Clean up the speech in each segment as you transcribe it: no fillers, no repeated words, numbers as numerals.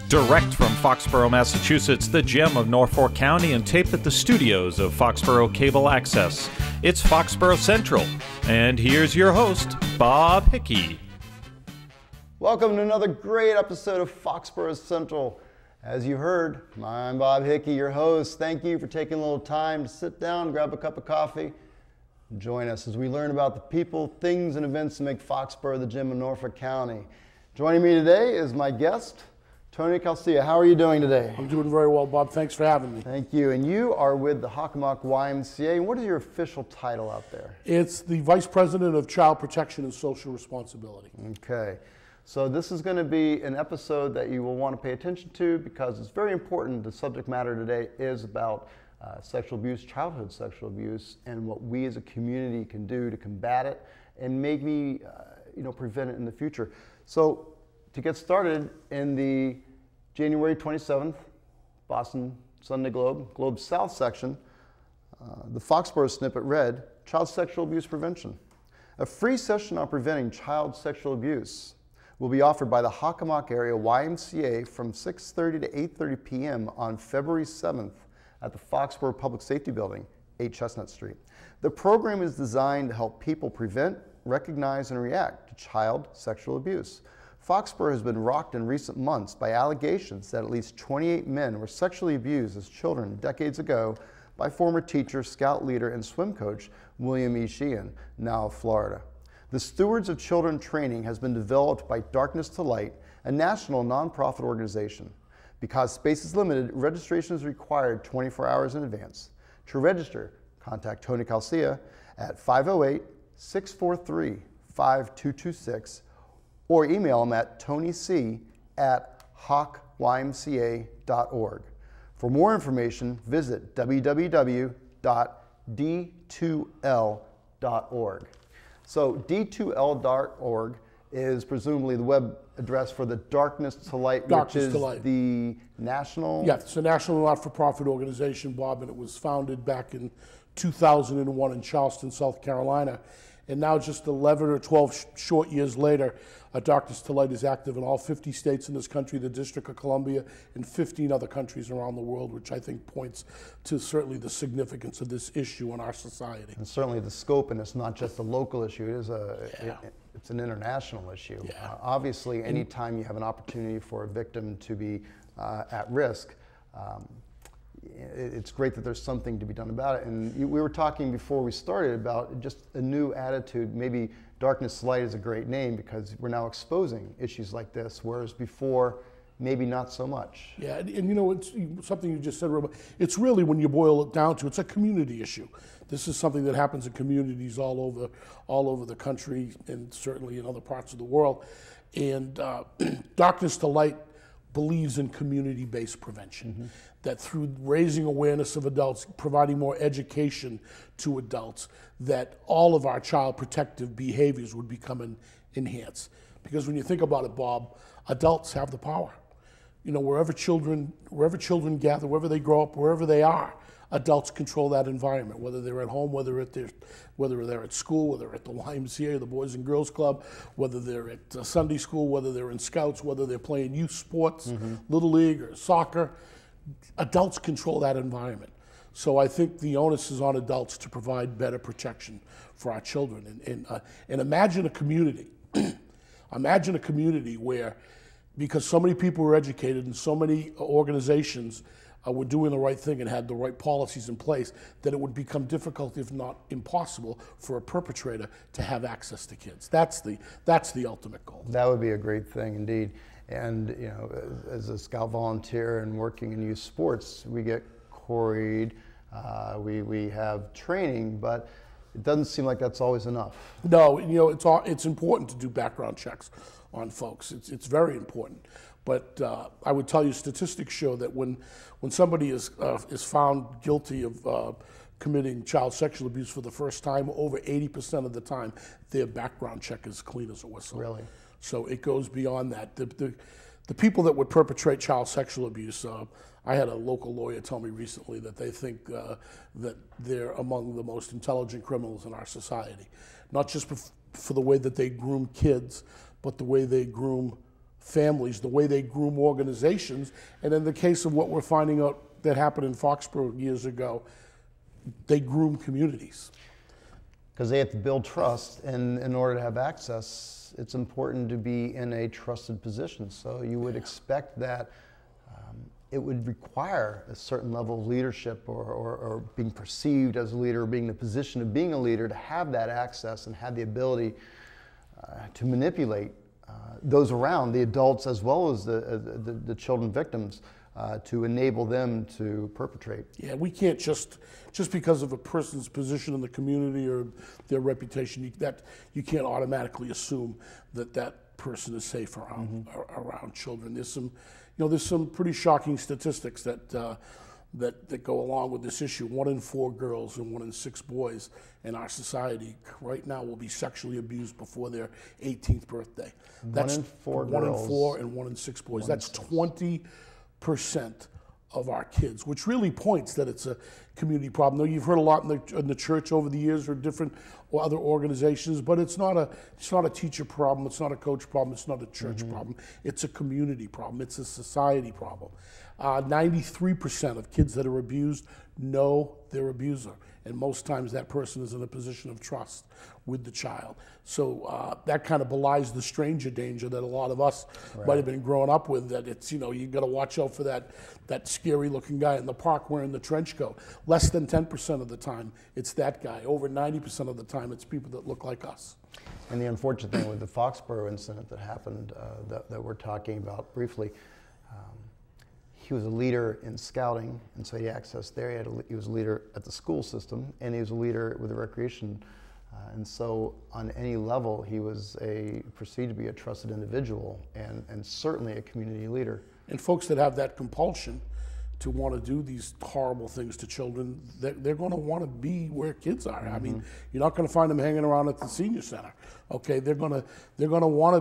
Direct from Foxborough, Massachusetts, the gem of Norfolk County, and taped at the studios of Foxborough Cable Access. It's Foxborough Central, and here's your host, Bob Hickey. Welcome to another great episode of Foxborough Central. As you heard, I'm Bob Hickey, your host. Thank you for taking a little time to sit down, grab a cup of coffee, and join us as we learn about the people, things, and events that make Foxborough the gem of Norfolk County. Joining me today is my guest, Tony Calcia. How are you doing today? I'm doing very well, Bob. Thanks for having me. Thank you. And you are with the Hockomock YMCA. What is your official title out there? It's the Vice President of Child Protection and Social Responsibility. Okay. So this is going to be an episode that you will want to pay attention to because it's very important. The subject matter today is about sexual abuse, childhood sexual abuse, and what we as a community can do to combat it and maybe prevent it in the future. So to get started, in the January 27th, Boston Sunday Globe South section, the Foxborough snippet read, Child Sexual Abuse Prevention. A free session on preventing child sexual abuse will be offered by the Hockomock Area YMCA from 6:30 to 8:30 p.m. on February 7th at the Foxborough Public Safety Building, 8 Chestnut Street. The program is designed to help people prevent, recognize, and react to child sexual abuse. Foxborough has been rocked in recent months by allegations that at least 28 men were sexually abused as children decades ago by former teacher, scout leader, and swim coach William E. Sheehan, now of Florida. The Stewards of Children training has been developed by Darkness to Light, a national nonprofit organization. Because space is limited, registration is required 24 hours in advance. To register, contact Tony Calcia at 508-643-5226 or email him at tonyc@hocymca.org. For more information, visit www.d2l.org. So d2l.org is presumably the web address for the Darkness to Light, which is the national... Yeah, it's a national not-for-profit organization, Bob, and it was founded back in 2001 in Charleston, South Carolina. And now just 11 or 12 short years later, Darkness to Light is active in all 50 states in this country, the District of Columbia, and 15 other countries around the world, which I think points to certainly the significance of this issue in our society. And certainly the scope, and it's not just a local issue, it is it's an international issue. Yeah. Obviously, anytime you have an opportunity for a victim to be at risk, it's great that there's something to be done about it. And we were talking before we started about just a new attitude. Maybe Darkness to Light is a great name because we're now exposing issues like this, whereas before, maybe not so much. Yeah, and it's something you just said, Robert. It's really, when you boil it down to, it's a community issue. This is something that happens in communities all over the country and certainly in other parts of the world. And Darkness to Light believes in community-based prevention, that through raising awareness of adults, providing more education to adults, that all of our child protective behaviors would become enhanced. Because when you think about it, Bob, adults have the power. Wherever children gather, wherever they grow up, wherever they are, adults control that environment, whether they're at home, whether they're at school, whether they're at the YMCA, the Boys and Girls Club, whether they're at Sunday school, whether they're in Scouts, whether they're playing youth sports, Little League or soccer. Adults control that environment. So I think the onus is on adults to provide better protection for our children. And imagine a community. Imagine a community where, because so many people were educated and so many organizations were doing the right thing and had the right policies in place, that it would become difficult, if not impossible, for a perpetrator to have access to kids. That's the ultimate goal. That would be a great thing indeed. And as a Scout volunteer and working in youth sports, we get quarried, we have training, but it doesn't seem like that's always enough. No, it's important to do background checks on folks. It's very important. But I would tell you, statistics show that when somebody is found guilty of committing child sexual abuse for the first time, over 80% of the time, their background check is clean as a whistle. Really? So it goes beyond that. The people that would perpetrate child sexual abuse, I had a local lawyer tell me recently that they think that they're among the most intelligent criminals in our society. Not just for the way that they groom kids, but the way they groom families, the way they groom organizations. And in the case of what we're finding out that happened in Foxborough years ago, they groom communities. Because they have to build trust, and in order to have access, it's important to be in a trusted position. So you would expect that it would require a certain level of leadership or being perceived as a leader, or being in the position of being a leader, to have that access and have the ability to manipulate those around, the adults as well as the children victims, to enable them to perpetrate. Yeah, we can't just because of a person's position in the community or their reputation, that you can't automatically assume that that person is safe around around children. There's some pretty shocking statistics that go along with this issue. 1 in 4 girls and 1 in 6 boys in our society right now will be sexually abused before their 18th birthday. That's 1 in 4 1 in girls. 4 and 1 in 6 boys. That's 20% of our kids, which really points that it's a community problem. Now, you've heard a lot in the church over the years, or different or other organizations, but it's not a teacher problem, it's not a coach problem, it's not a church problem. It's a community problem. It's a society problem. 93% of kids that are abused know their abuser, and most times that person is in a position of trust with the child. So that kind of belies the stranger danger that a lot of us might have been growing up with, that it's, you got to watch out for that scary looking guy in the park wearing the trench coat. Less than 10% of the time it's that guy. Over 90% of the time it's people that look like us. And the unfortunate thing with the Foxborough incident that happened, that we're talking about briefly, he was a leader in scouting, and so he accessed there. He was a leader at the school system, and he was a leader with the recreation. And so on any level, he was perceived to be a trusted individual, and certainly a community leader. And folks that have that compulsion to want to do these horrible things to children, they're going to want to be where kids are. I mean, you're not going to find them hanging around at the senior center. Okay, they're going to want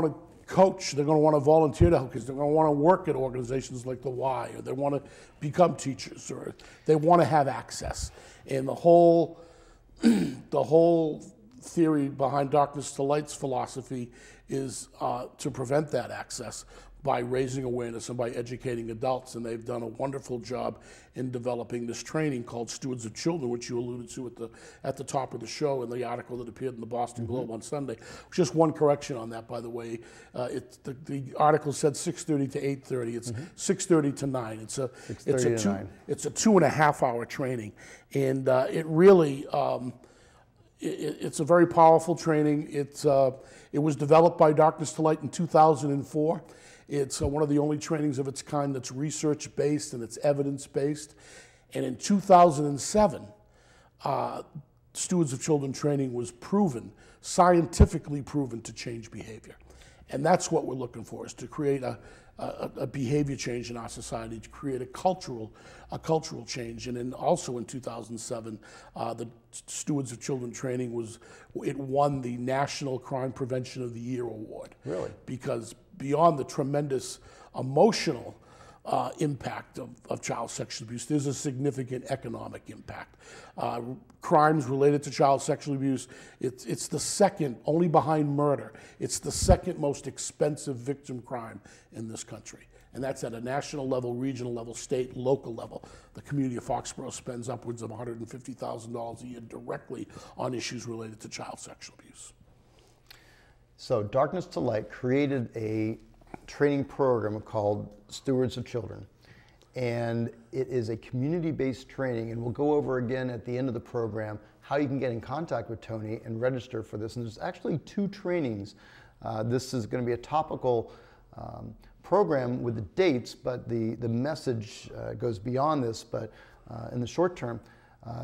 to coach. They're going to want to volunteer to help kids. They're going to want to work at organizations like the Y, or they want to become teachers, or they want to have access. And the whole theory behind Darkness to Light's philosophy is to prevent that access by raising awareness and by educating adults. And they've done a wonderful job in developing this training called Stewards of Children, which you alluded to at the top of the show in the article that appeared in the Boston Globe on Sunday. Just one correction on that, by the way. The article said 6:30 to 8:30. It's 6:30 to 9. It's a 2.5 hour training, and it really it's a very powerful training. It was developed by Darkness to Light in 2004. It's one of the only trainings of its kind that's research-based and it's evidence-based. And in 2007, Stewards of Children training was scientifically proven to change behavior. And that's what we're looking for, is to create a behavior change in our society, to create a cultural change. And then also in 2007, the Stewards of Children training won the National Crime Prevention of the Year award. Really? Because beyond the tremendous emotional impact of child sexual abuse, there's a significant economic impact. Crimes related to child sexual abuse, it's the second, only behind murder, it's the second most expensive victim crime in this country. And that's at a national level, regional level, state, local level. The community of Foxborough spends upwards of $150,000 a year directly on issues related to child sexual abuse. So Darkness to Light created a training program called Stewards of Children. And it is a community-based training, and we'll go over again at the end of the program how you can get in contact with Tony and register for this. And there's actually 2 trainings. This is going to be a topical program with the dates, but the message goes beyond this. But in the short term,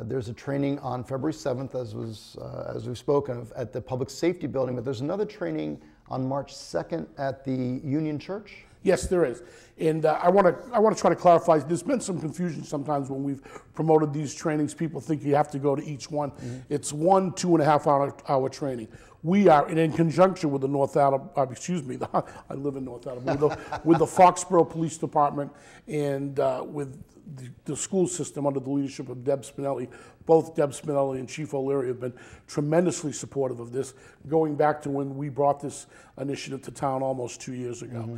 there's a training on February 7th, as we've spoken of, at the Public Safety Building, but there's another training on March 2nd at the Union Church. Yes, there is. And I want to try to clarify, there's been some confusion sometimes when we've promoted these trainings. People think you have to go to each one. It's 1 2.5 hour training. We are, and in conjunction with the I live in North Attleboro, with the Foxborough Police Department and with the school system under the leadership of Deb Spinelli. Both Deb Spinelli and Chief O'Leary have been tremendously supportive of this, going back to when we brought this initiative to town almost 2 years ago.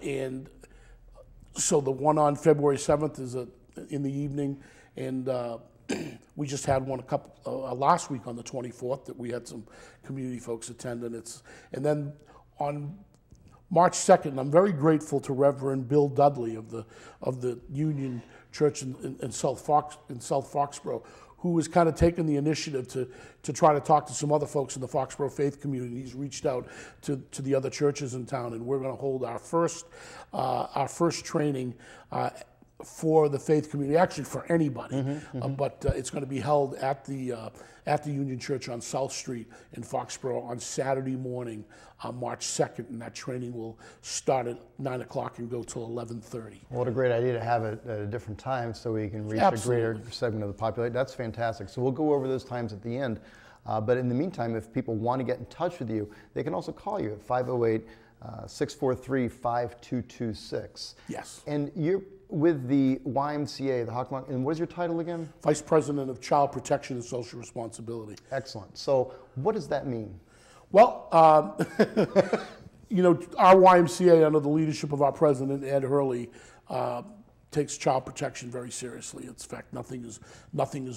And so the one on February 7th is in the evening, and we just had one last week on the 24th that we had some community folks attend, and then on March 2nd, I'm very grateful to Reverend Bill Dudley of the Union Church in South Foxborough, who has kind of taken the initiative to try to talk to some other folks in the Foxborough faith community. He's reached out to the other churches in town, and we're going to hold our first training for the faith community, actually for anybody, but it's going to be held at the Union Church on South Street in Foxborough on Saturday morning, March 2nd, and that training will start at 9 o'clock and go till 11:30. What a great idea to have it at a different time so we can reach a greater segment of the population. That's fantastic. So we'll go over those times at the end. But in the meantime, if people want to get in touch with you, they can also call you at 508-643-5226. Yes. And you're with the YMCA, the Hockomock, and what is your title again? Vice President of Child Protection and Social Responsibility. Excellent. So what does that mean? Well, you know, our YMCA, under the leadership of our president, Ed Hurley, takes child protection very seriously. In fact, nothing is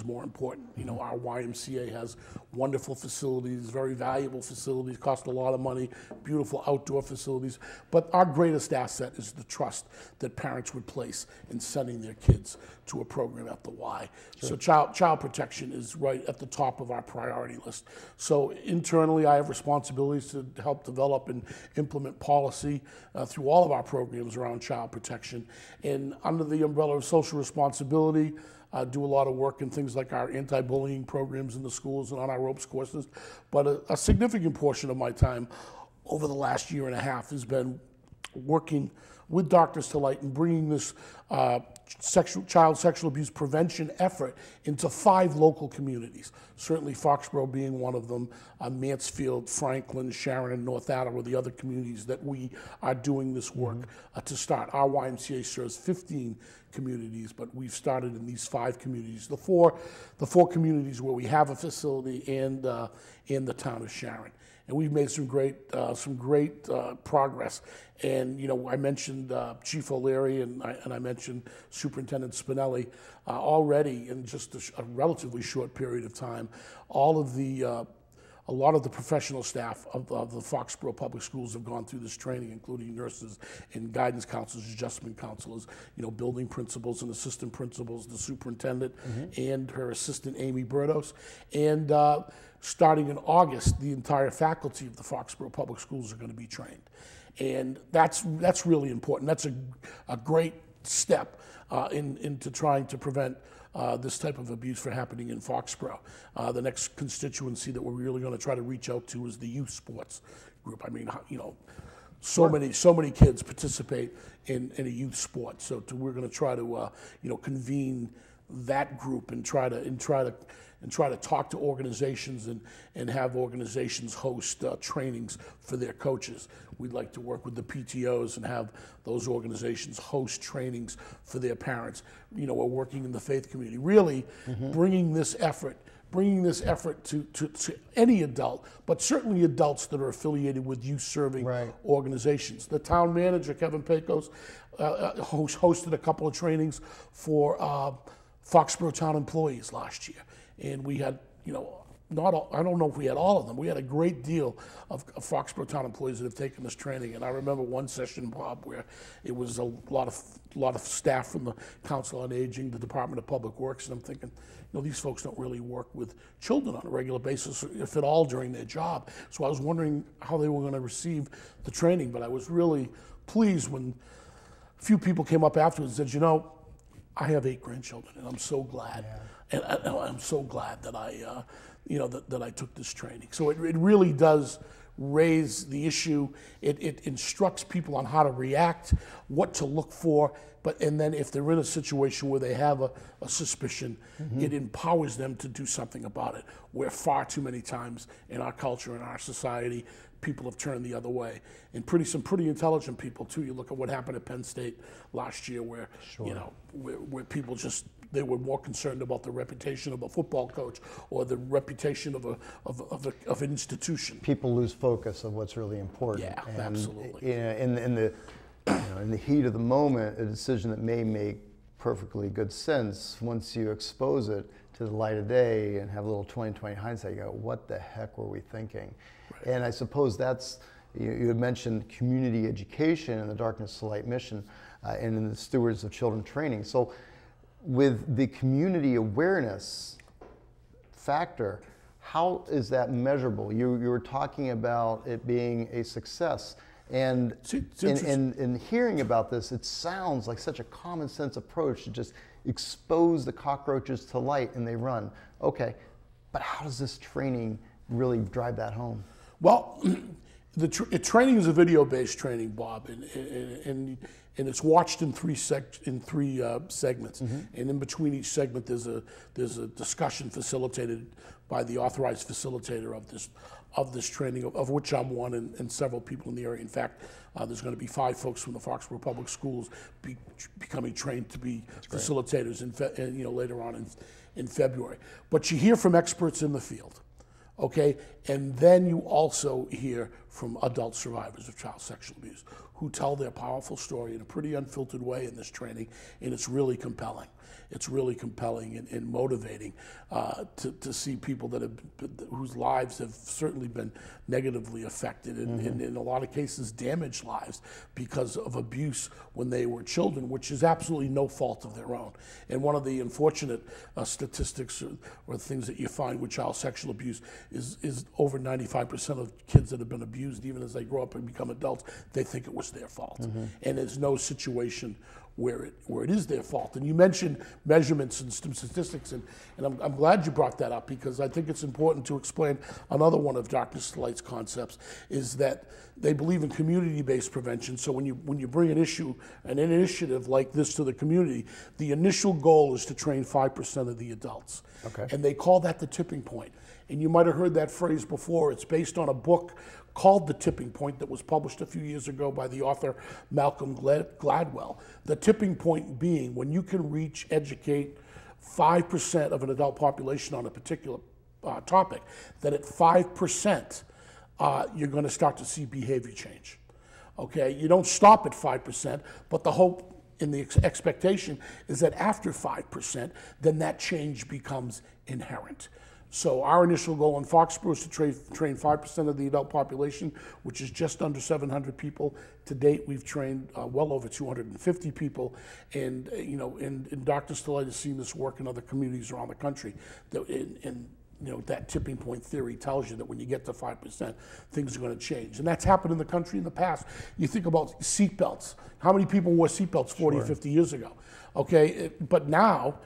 more important. You know, our YMCA has wonderful facilities, very valuable facilities, cost a lot of money, beautiful outdoor facilities. But our greatest asset is the trust that parents would place in sending their kids to a program at the Y. Sure. So child protection is right at the top of our priority list. So internally, I have responsibilities to help develop and implement policy through all of our programs around child protection. And under the umbrella of social responsibility, do a lot of work in things like our anti-bullying programs in the schools and on our ropes courses. But a significant portion of my time over the last year and a half has been working with Doctors to Light and bringing this child sexual abuse prevention effort into 5 local communities. Certainly Foxborough being one of them, Mansfield, Franklin, Sharon, and North Attleboro are the other communities that we are doing this work to start. Our YMCA serves 15 communities, but we've started in these 5 communities. The four communities where we have a facility and in the town of Sharon. And we've made some great progress. And you know, I mentioned Chief O'Leary and I mentioned Superintendent Spinelli already in just a relatively short period of time. A lot of the professional staff of the Foxborough Public Schools have gone through this training, including nurses and guidance counselors, adjustment counselors, you know, building principals and assistant principals, the superintendent and her assistant, Amy Burdos. And starting in August, the entire faculty of the Foxborough Public Schools are going to be trained. And that's really important. That's a great step into trying to prevent this type of abuse from happening in Foxborough. The next constituency that we're really going to try to reach out to is the youth sports group. I mean, you know, so many kids participate in a youth sport. So we're going to try to you know, convene that group and try to talk to organizations and have organizations host trainings for their coaches. We'd like to work with the PTOs and have those organizations host trainings for their parents. You know, we're working in the faith community, really bringing this effort to any adult, but certainly adults that are affiliated with youth-serving organizations. The town manager, Kevin Pecos, hosted a couple of trainings for Foxborough town employees last year. And we had, you know, I don't know if we had all of them. We had a great deal of Foxborough town employees that have taken this training. And I remember one session, Bob, where it was a lot of staff from the Council on Aging, the Department of Public Works, and I'm thinking, you know, these folks don't really work with children on a regular basis, if at all, during their job. So I was wondering how they were going to receive the training. But I was really pleased when a few people came up afterwards and said, you know, I have 8 grandchildren, and I'm so glad. And I'm so glad that I, you know, that I took this training. So it really does raise the issue. It instructs people on how to react, what to look for, and then if they're in a situation where they have a suspicion, it empowers them to do something about it. Where far too many times in our culture, in our society, people have turned the other way. And some pretty intelligent people too. You look at what happened at Penn State last year, where where people they were more concerned about the reputation of a football coach or the reputation of an institution. People lose focus of what's really important. Yeah, and absolutely. In the heat of the moment, a decision that may make perfectly good sense, once you expose it to the light of day and have a little 20/20 hindsight, you go, what the heck were we thinking? Right. And I suppose that's, you had mentioned community education and the Darkness to Light mission and in the Stewards of Children training. So with the community awareness factor, how is that measurable? You were talking about it being a success. And in hearing about this, it sounds like such a common sense approach to just expose the cockroaches to light and they run. Okay, but how does this training really drive that home? Well, the training is a video-based training, Bob, and it's watched in three segments. And in between each segment, there's a discussion facilitated by the authorized facilitator of this training, of which I'm one, and several people in the area. In fact, there's going to be 5 folks from the Foxborough Public Schools becoming trained to be facilitators later on in February. But you hear from experts in the field, okay? And then you also hear from adult survivors of child sexual abuse who tell their powerful story in a pretty unfiltered way in this training, and it's really compelling. It's really compelling and motivating to see people whose lives have certainly been negatively affected and in a lot of cases damaged lives because of abuse when they were children, which is absolutely no fault of their own. And one of the unfortunate statistics or things that you find with child sexual abuse is over 95% of kids that have been abused, even as they grow up and become adults, they think it was their fault. And there's no situation where it is their fault. And you mentioned measurements and statistics, and I'm glad you brought that up, because I think it's important to explain another one of Darkness to Light's concepts, is that they believe in community-based prevention. So when you bring an initiative like this to the community, the initial goal is to train 5% of the adults. Okay. And they call that the tipping point. And you might have heard that phrase before. It's based on a book called The Tipping Point that was published a few years ago by the author Malcolm Gladwell. The tipping point being when you can educate 5% of an adult population on a particular topic, that at 5% you're going to start to see behavior change. Okay, you don't stop at 5%, but the hope and the expectation is that after 5%, then that change becomes inherent. So our initial goal in Foxborough is to train 5% of the adult population, which is just under 700 people. To date, we've trained well over 250 people, and Darkness to Light has seen this work in other communities around the country. That tipping point theory tells you that when you get to 5%, things are going to change. And that's happened in the country in the past. You think about seatbelts. How many people wore seatbelts 40 or 50 years ago? Okay, but now,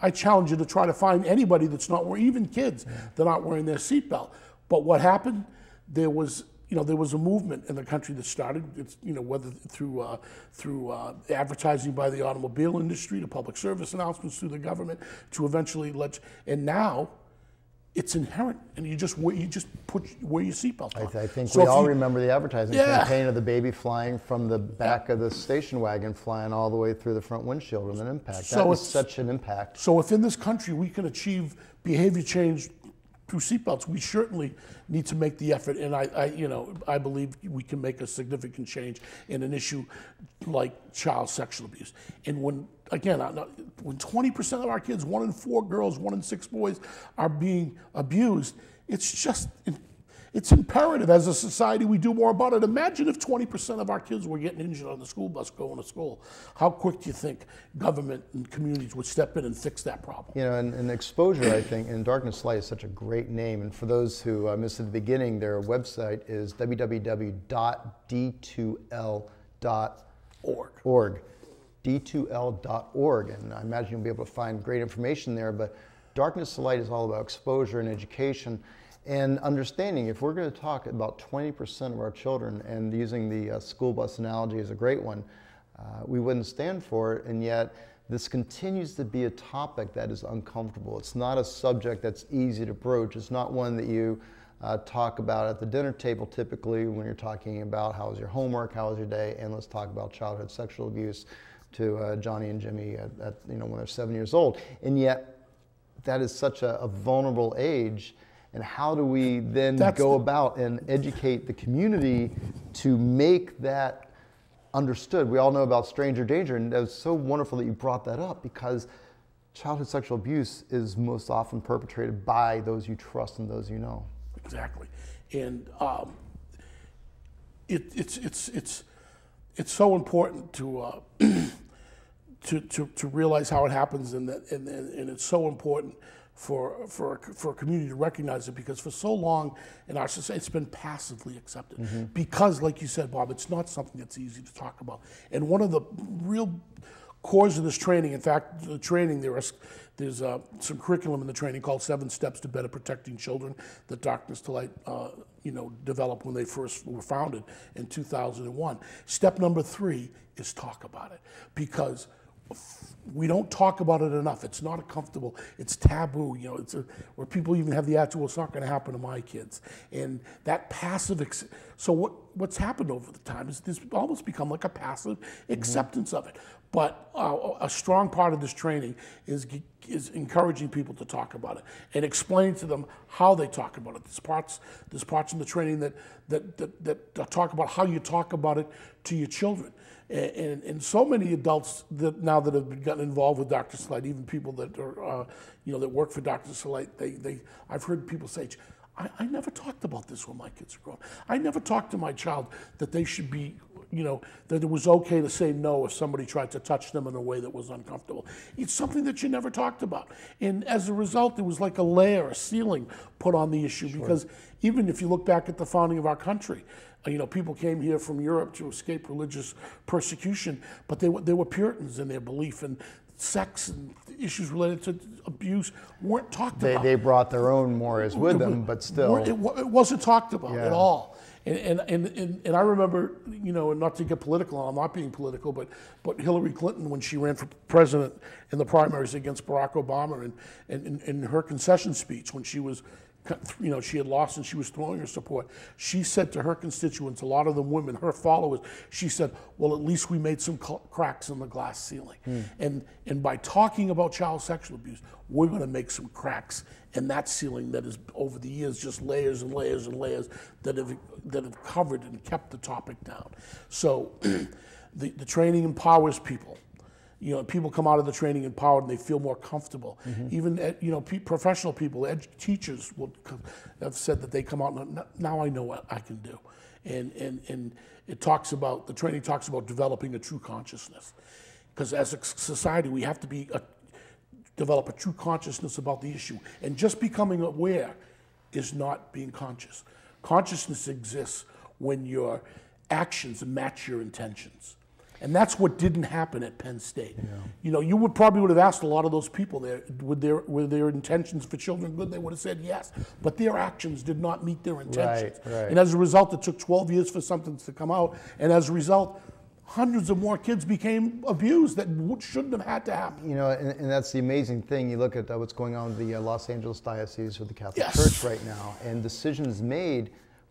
I challenge you to try to find anybody that's not wearing, even kids, that aren't wearing their seatbelt. But what happened? There was a movement in the country that started. It's whether through advertising by the automobile industry, to public service announcements through the government, to eventually and now it's inherent, and you just wear your seatbelt on. I think we all remember the advertising campaign of the baby flying from the back of the station wagon, flying all the way through the front windshield with an impact. That was such an impact. So if in this country we can achieve behavior change through seatbelts, we certainly need to make the effort, and I believe we can make a significant change in an issue like child sexual abuse. And when 20% of our kids, 1 in 4 girls, 1 in 6 boys, are being abused, it's imperative as a society we do more about it. Imagine if 20% of our kids were getting injured on the school bus going to school. How quick do you think government and communities would step in and fix that problem? And exposure, I think, and Darkness to Light is such a great name. And for those who missed at the beginning, their website is www.d2l.org. d2l.org, and I imagine you'll be able to find great information there. But Darkness to Light is all about exposure and education. And understanding, if we're going to talk about 20% of our children, and using the school bus analogy is a great one, we wouldn't stand for it, and yet this continues to be a topic that is uncomfortable. It's not a subject that's easy to broach. It's not one that you talk about at the dinner table typically when you're talking about how was your homework, how was your day, and let's talk about childhood sexual abuse to Johnny and Jimmy at when they're 7 years old. And yet that is such a vulnerable age. And how do we then go about and educate the community to make that understood? We all know about stranger danger, and it was so wonderful that you brought that up, because childhood sexual abuse is most often perpetrated by those you trust and those you know. Exactly, and it's so important to realize how it happens, and it's so important for a community to recognize it, because for so long in our society it's been passively accepted. Because, like you said, Bob, it's not something that's easy to talk about. And one of the real cores of this training, in fact, the training, there's some curriculum in the training called 7 Steps to Better Protecting Children that Darkness to Light developed when they first were founded in 2001. Step number 3 is talk about it, because we don't talk about it enough. It's not comfortable. It's taboo. Where people even have the attitude, well, it's not going to happen to my kids. And that passive. So what's happened over the time is this almost become like a passive acceptance of it. But a strong part of this training is encouraging people to talk about it and explain to them how they talk about it. There's parts in the training that talk about how you talk about it to your children. And so many adults that have gotten involved with Dr. Slide, even people that are that work for Dr. Slide, I've heard people say, I never talked about this when my kids are growing. I never talked to my child that they should be, that it was okay to say no if somebody tried to touch them in a way that was uncomfortable. It's something that you never talked about. And as a result, there was like a layer, a ceiling put on the issue. Sure. Because even if you look back at the founding of our country, people came here from Europe to escape religious persecution, but they were Puritans in their belief, and sex and issues related to abuse weren't talked about. They brought their own mores with them, but still. It wasn't talked about at all. And I remember, not to get political, I'm not being political, but Hillary Clinton, when she ran for president in the primaries against Barack Obama, and in her concession speech, when she was, she had lost and she was throwing her support, she said to her constituents, a lot of them women, her followers, she said, well, at least we made some cracks in the glass ceiling. And by talking about child sexual abuse, we're going to make some cracks in that ceiling that is, over the years, just layers and layers and layers that have covered and kept the topic down. So the training empowers people. People come out of the training empowered and they feel more comfortable. Even professional people, teachers have said that they come out and now I know what I can do. And the training talks about developing a true consciousness. Because as a society, we have to develop a true consciousness about the issue. And just becoming aware is not being conscious. Consciousness exists when your actions match your intentions. And that's what didn't happen at Penn State. You would have asked a lot of those people there, were their intentions for children good? They would have said yes. But their actions did not meet their intentions. Right. And as a result, it took 12 years for something to come out. And as a result, hundreds of more kids became abused that shouldn't have had to happen. And that's the amazing thing. You look at what's going on with the Los Angeles Diocese or the Catholic Church right now, and decisions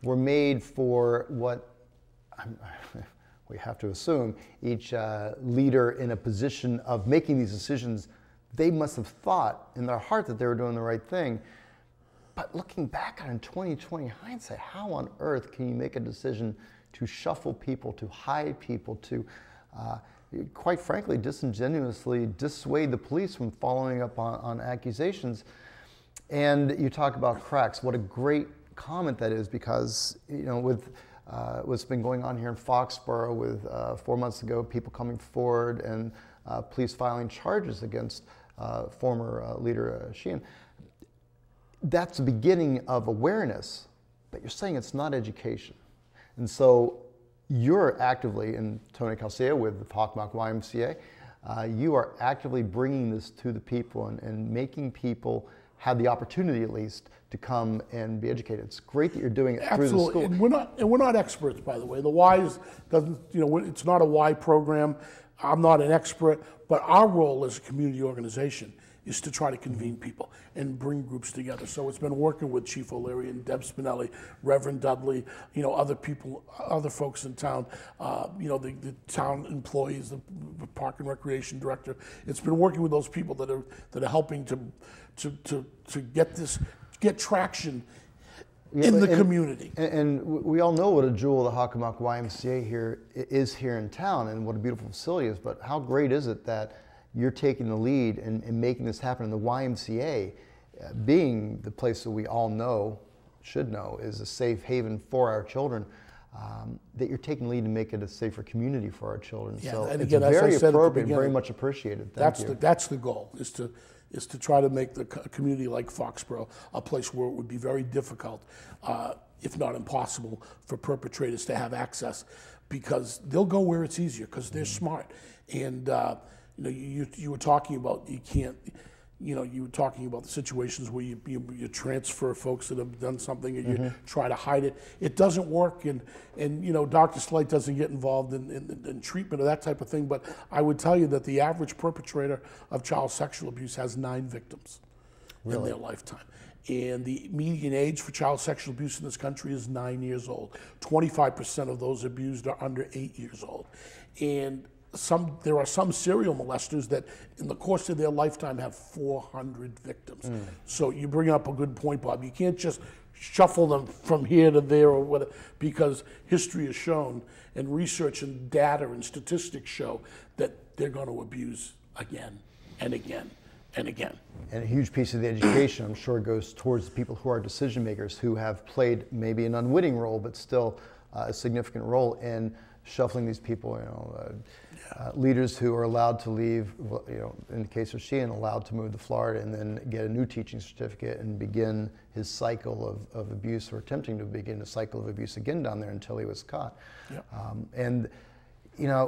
were made for what we have to assume each leader in a position of making these decisions, they must have thought in their heart that they were doing the right thing. But looking back on 2020 hindsight, how on earth can you make a decision to shuffle people, to hide people, to, quite frankly, disingenuously dissuade the police from following up on accusations? And you talk about cracks. What a great comment that is, because, with what's been going on here in Foxborough with 4 months ago, people coming forward and police filing charges against former leader Sheehan. That's the beginning of awareness, but you're saying it's not education. And so you're actively, and Tony Calcea with the Hawkmock YMCA, you are actively bringing this to the people and making people have the opportunity at least to come and be educated. It's great that you're doing it through the Absolutely, school. and we're not experts, by the way. The WISE doesn't, it's not a Y program. I'm not an expert, but our role as a community organization is to try to convene people and bring groups together. So it's been working with Chief O'Leary and Deb Spinelli, Reverend Dudley, other people, other folks in town, the town employees, the Park and Recreation Director. It's been working with those people that are helping to get traction in the community. And we all know what a jewel the Hockomock YMCA is here in town, and what a beautiful facility is, but how great is it that you're taking the lead and making this happen, and the YMCA being the place that we all should know is a safe haven for our children, that you're taking the lead to make it a safer community for our children. Yeah, so and it's again, very as I said appropriate, very much appreciated. Thank you. That's the goal, is to try to make the community like Foxborough a place where it would be very difficult, if not impossible, for perpetrators to have access, because they'll go where it's easier, because they're smart. And you were talking about you were talking about the situations where you transfer folks that have done something and you try to hide it. It doesn't work, and Dr. Slight doesn't get involved in treatment or that type of thing, but I would tell you that the average perpetrator of child sexual abuse has 9 victims in their lifetime. And the median age for child sexual abuse in this country is 9 years old. 25% of those abused are under 8 years old. And there are some serial molesters that in the course of their lifetime have 400 victims. So you bring up a good point, Bob. You can't just shuffle them from here to there or whatever, because history has shown, and research and data and statistics show, that they're going to abuse again and again and again. And a huge piece of the education, I'm sure, goes towards the people who are decision makers, who have played maybe an unwitting role, but still a significant role in shuffling these people. Leaders who are allowed to leave, in the case of Sheehan, allowed to move to Florida and then get a new teaching certificate and begin his cycle of abuse, or attempting to begin a cycle of abuse again down there until he was caught. Yep.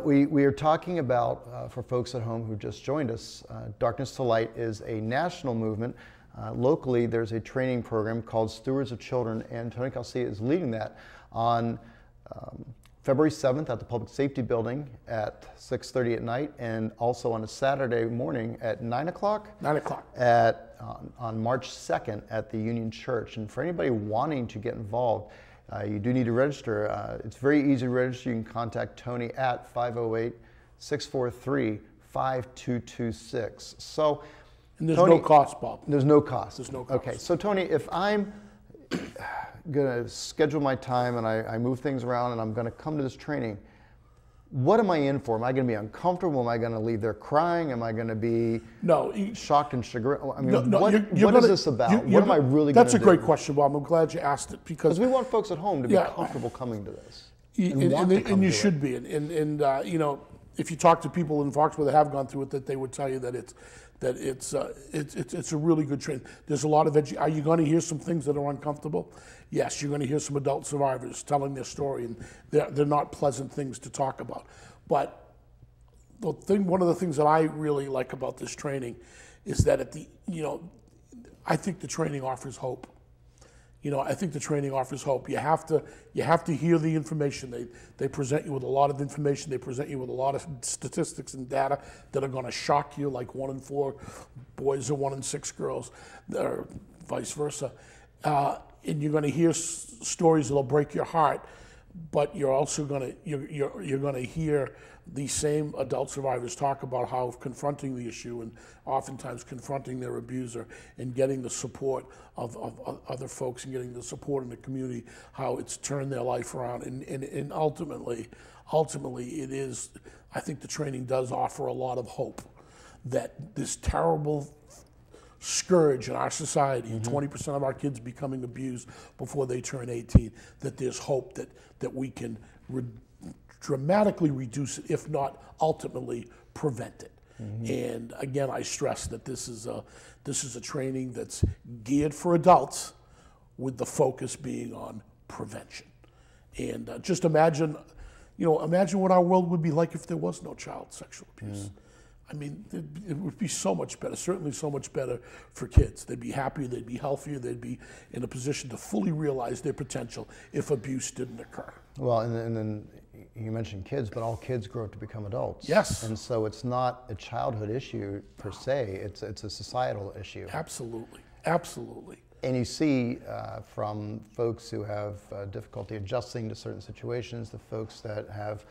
We are talking about, for folks at home who just joined us, Darkness to Light is a national movement. Locally, there's a training program called Stewards of Children, and Tony Calcia is leading that on February 7th at the Public Safety Building at 6:30 at night, and also on a Saturday morning at 9 o'clock? 9 o'clock. On March 2nd at the Union Church. And for anybody wanting to get involved, you do need to register. It's very easy to register. You can contact Tony at 508-643-5226. So, and there's Tony, no cost, Bob. There's no cost. There's no cost. Okay, so Tony, if I'm going to schedule my time and I move things around and I'm going to come to this training, what am I in for? Am I going to be uncomfortable? Am I going to leave there crying? Am I going to be shocked and chagrined? I mean, what is this about? What am I really going to do? That's a great question, Bob. I'm glad you asked it, because we want folks at home to be comfortable coming to this. And you should be. And if you talk to people in Foxborough that have gone through it, that they would tell you that it's a really good training. There's a lot of Are you going to hear some things that are uncomfortable? Yes, you're going to hear some adult survivors telling their story, and they're not pleasant things to talk about. But one of the things that I really like about this training is that I think the training offers hope. I think the training offers hope. You have to hear the information. They present you with a lot of information. They present you with a lot of statistics and data that are going to shock you, like 1 in 4 boys or 1 in 6 girls, or vice versa. And you're going to hear stories that'll break your heart, but you're also going to hear these same adult survivors talk about how confronting the issue, and oftentimes confronting their abuser, and getting the support of other folks, and getting the support in the community, how it's turned their life around. And ultimately it is, I think the training does offer a lot of hope that this terrible scourge in our society, 20% of our kids becoming abused before they turn 18, that there's hope that we can dramatically reduce it, if not ultimately prevent it. And again, I stress that this is a training that's geared for adults, with the focus being on prevention. And just imagine what our world would be like if there was no child sexual abuse. I mean, it would be so much better, certainly so much better for kids. They'd be happier, they'd be healthier, they'd be in a position to fully realize their potential if abuse didn't occur. Well, and then you mentioned kids, but all kids grow up to become adults. Yes. And so it's not a childhood issue per se, it's a societal issue. Absolutely, absolutely. And you see from folks who have difficulty adjusting to certain situations, the folks that have,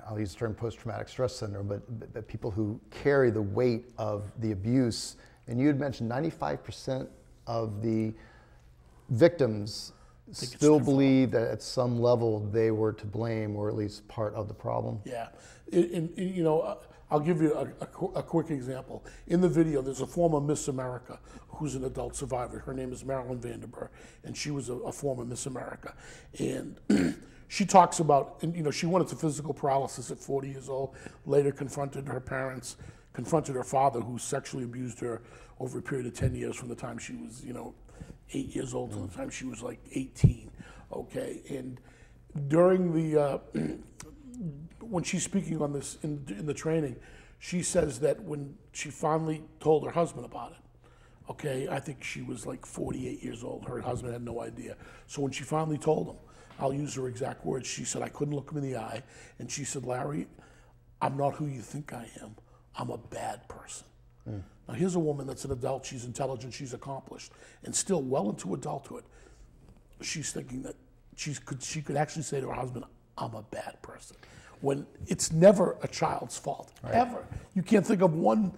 I'll use the term post-traumatic stress syndrome, but people who carry the weight of the abuse. And you had mentioned 95% of the victims still believe that at some level they were to blame, or at least part of the problem. Yeah, I'll give you a quick example. In the video, there's a former Miss America who's an adult survivor. Her name is Marilyn Vanderburg, and she was a former Miss America. And she talks about, she went into physical paralysis at 40 years old, later confronted her parents, confronted her father, who sexually abused her over a period of 10 years from the time she was, 8 years old to the time she was like 18, okay? And during the, when she's speaking on this in the training, she says that when she finally told her husband about it, okay, I think she was like 48 years old. Her husband had no idea. So when she finally told him, I'll use her exact words, she said, I couldn't look him in the eye. And she said, Larry, I'm not who you think I am. I'm a bad person. Now here's a woman that's an adult, she's intelligent, she's accomplished, and still well into adulthood, she's thinking that she could actually say to her husband, I'm a bad person. When it's never a child's fault, ever. You can't think of one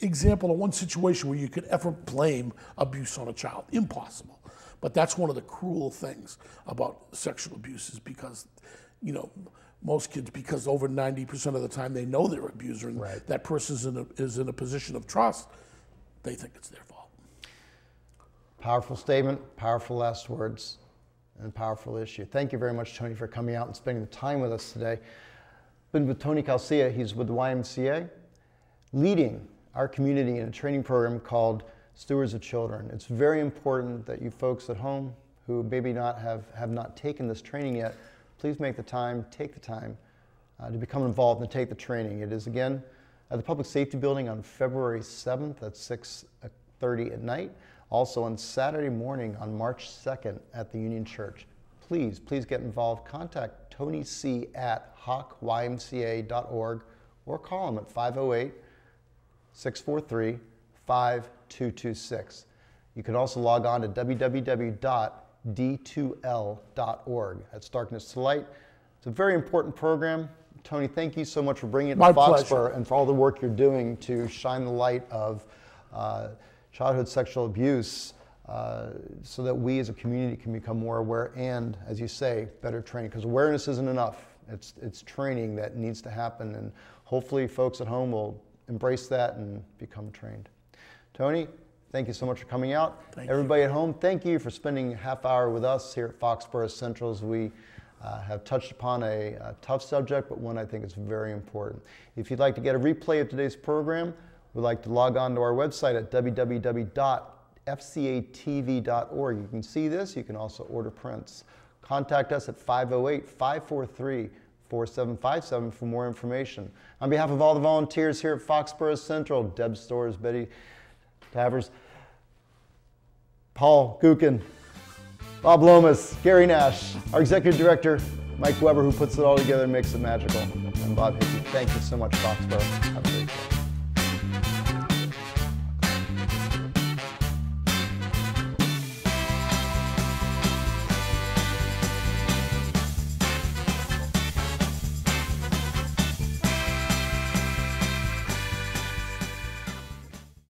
example or one situation where you could ever blame abuse on a child. Impossible. But that's one of the cruel things about sexual abuse, is because, most kids, because over 90% of the time they know their abuser, and that person is in a position of trust, they think it's their fault. Powerful statement, powerful last words, and powerful issue. Thank you very much, Tony, for coming out and spending the time with us today. Been with Tony Calcia. He's with the YMCA, leading our community in a training program called Stewards of Children. It's very important that you folks at home who maybe have not taken this training yet, please make the time, take the time to become involved and take the training. It is, again, at the Public Safety Building on February 7th at 6:30 at night. Also on Saturday morning on March 2nd at the Union Church. Please get involved. Contact Tony C. at hawkymca.org or call him at 508-643-5226. You can also log on to www.d2l.org. That's Darkness to Light. It's a very important program. Tony, thank you so much for bringing it to Foxborough and for all the work you're doing to shine the light of childhood sexual abuse so that we as a community can become more aware and, as you say, better training. Because awareness isn't enough. It's training that needs to happen, and hopefully folks at home will embrace that and become trained. Tony, thank you so much for coming out. Everybody at home, thank you for spending a half hour with us here at Foxborough Central as we have touched upon a tough subject, but one I think is very important. If you'd like to get a replay of today's program, we'd like to log on to our website at www.fcatv.org. You can see this. You can also order prints. Contact us at 508-543-4757 for more information. On behalf of all the volunteers here at Foxborough Central, Deb Storrs, Betty Tavers, Paul Gukin, Bob Lomas, Gary Nash, our Executive Director, Mike Weber, who puts it all together and makes it magical, and Bob Hickey. Thank you so much, Foxborough. Have a great day.